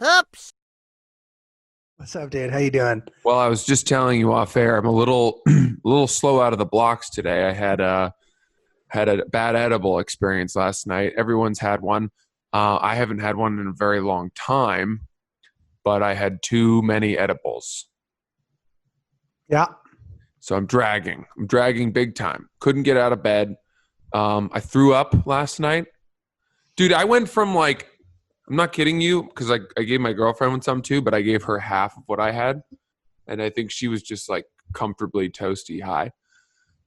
Oops. What's up, dude? How you doing? Well, I was just telling you off air. I'm a little, a little slow out of the blocks today. I had a bad edible experience last night. Everyone's had one. I haven't had one in a very long time, but I had too many edibles, Yeah. so I'm dragging. I'm dragging big time. Couldn't get out of bed. I threw up last night, dude. I went from like, I'm not kidding you, because I gave my girlfriend one some too, but I gave her half of what I had. And I think she was just like comfortably toasty high.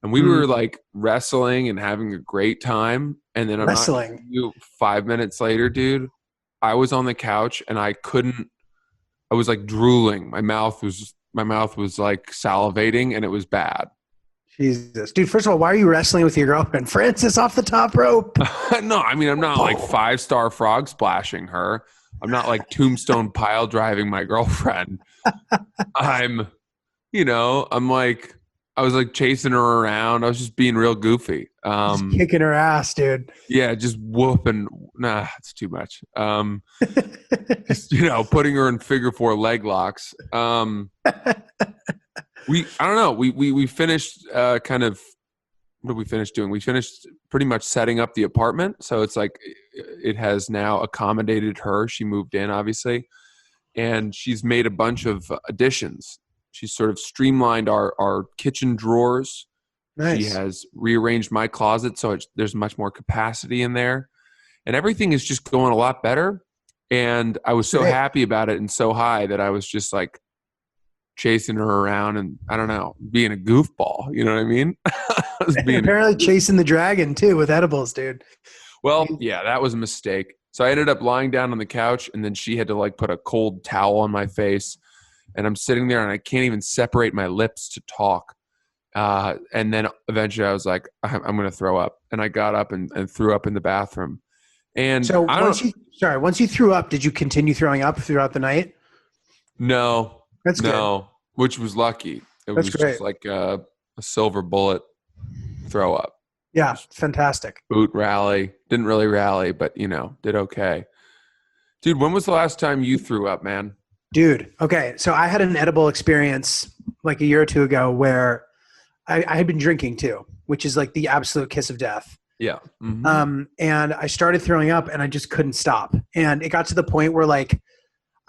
And we were like wrestling and having a great time. And then I'm not Wrestling. kidding you, 5 minutes later, dude, I was on the couch and I was like drooling. My mouth was like salivating and it was bad. Jesus. Dude, first of all, why are you wrestling with your girlfriend? Francis off the top rope. No, I mean, I'm not like 5-star frog splashing her. I'm not like tombstone pile driving my girlfriend. I'm like, I was like chasing her around. I was just being real goofy. Just kicking her ass, dude. Yeah, just whooping. Nah, it's too much. Just, putting her in figure 4 leg locks. I don't know. We finished kind of, what did we finish doing? We finished pretty much setting up the apartment. So it's like, it has now accommodated her. She moved in, obviously. And she's made a bunch of additions. She's sort of streamlined our kitchen drawers. Nice. She has rearranged my closet so there's much more capacity in there. And everything is just going a lot better. And I was so happy about it and so high that I was just like chasing her around and, I don't know, being a goofball. You know what I mean? Apparently chasing the dragon too with edibles, dude. Well, yeah, that was a mistake. So I ended up lying down on the couch, and then she had to like put a cold towel on my face. And I'm sitting there and I can't even separate my lips to talk. And then eventually I was like, I'm going to throw up. And I got up and threw up in the bathroom. And so once you threw up, did you continue throwing up throughout the night? No. That's good. Which was lucky. That's was great. Just like a silver bullet throw up. Yeah, fantastic. Boot rally. Didn't really rally, but, did okay. Dude, when was the last time you threw up, man? Dude, okay. So I had an edible experience like a year or two ago where I had been drinking too, which is like the absolute kiss of death. Yeah. Mm-hmm. And I started throwing up and I just couldn't stop. And it got to the point where like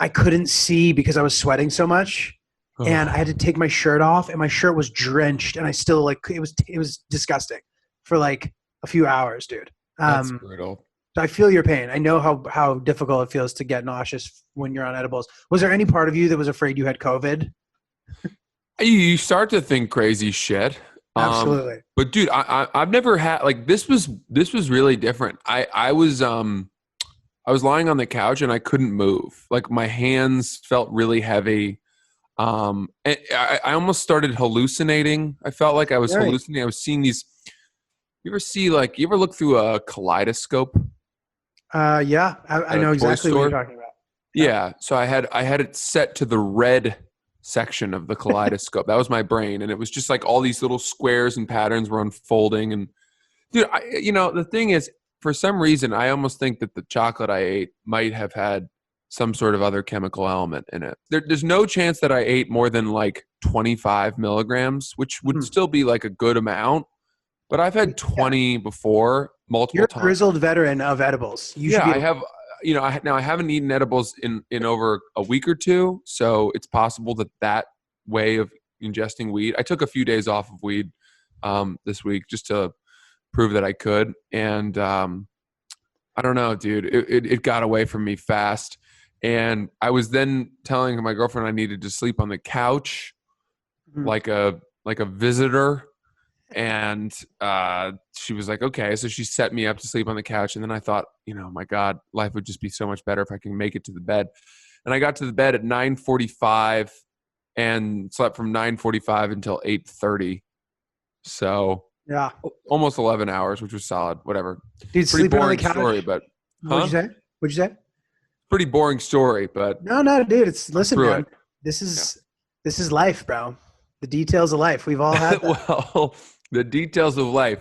I couldn't see because I was sweating so much. And I had to take my shirt off and my shirt was drenched and I still like, it was disgusting for like a few hours, dude. That's brutal. So I feel your pain. I know how difficult it feels to get nauseous when you're on edibles. Was there any part of you that was afraid you had COVID? You start to think crazy shit. Absolutely. But dude, I've never had like this was really different. I was lying on the couch and I couldn't move. Like my hands felt really heavy. And I almost started hallucinating. I felt like I was hallucinating. I was seeing these. You ever look through a kaleidoscope? Yeah, I know exactly what you're talking about. Yeah. So I had it set to the red section of the kaleidoscope. That was my brain. And it was just like all these little squares and patterns were unfolding. And dude, the thing is, for some reason, I almost think that the chocolate I ate might have had some sort of other chemical element in it. There's no chance that I ate more than like 25 milligrams, which would still be like a good amount. But I've had 20 before, multiple times. You're a grizzled veteran of edibles. I have. I haven't eaten edibles in over a week or two, so it's possible that way of ingesting weed. I took a few days off of weed this week just to prove that I could, and I don't know, dude. It got away from me fast, and I was then telling my girlfriend I needed to sleep on the couch, like a visitor. And she was like, okay. So she set me up to sleep on the couch. And then I thought, my God, life would just be so much better if I can make it to the bed. And I got to the bed at 9:45 and slept from 9:45 until 8:30. So yeah, almost 11 hours, which was solid. Whatever. Dude, pretty boring on the couch. Story, but What'd you say? Pretty boring story, but no, dude. Listen, man. This is life, bro. The details of life. We've all had that. Well, the details of life.